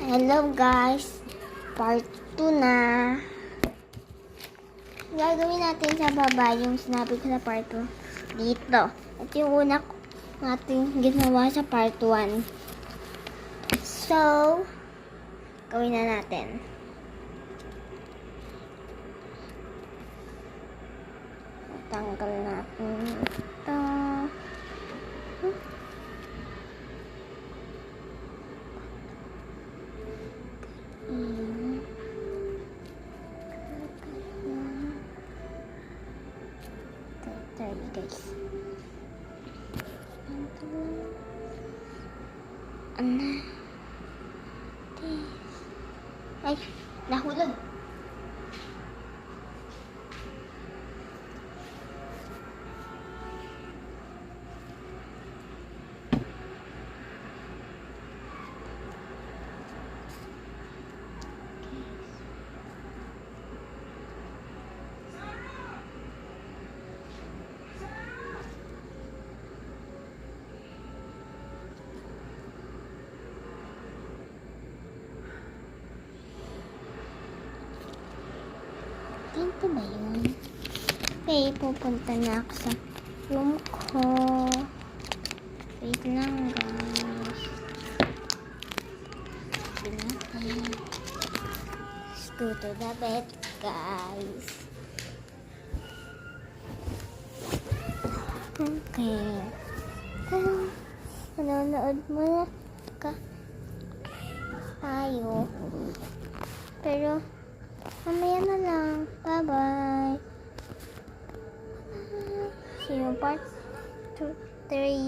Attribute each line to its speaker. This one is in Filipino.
Speaker 1: Hello guys, part 2 na. Gagawin natin sa baba yung sinabi ko sa part 2 dito. At yung una natin ginawa sa part 1. So, gawin na natin. Tanggal natin ito. Sorry guys. Ay, nahulog. Dito ba yun? Okay, pupunta na ako sa room ko. Wait lang, guys. Let's go to the bed, guys. Okay. Manonood muna tayo. Pero, mamaya na lang. Bye-bye. See you part 2, 3.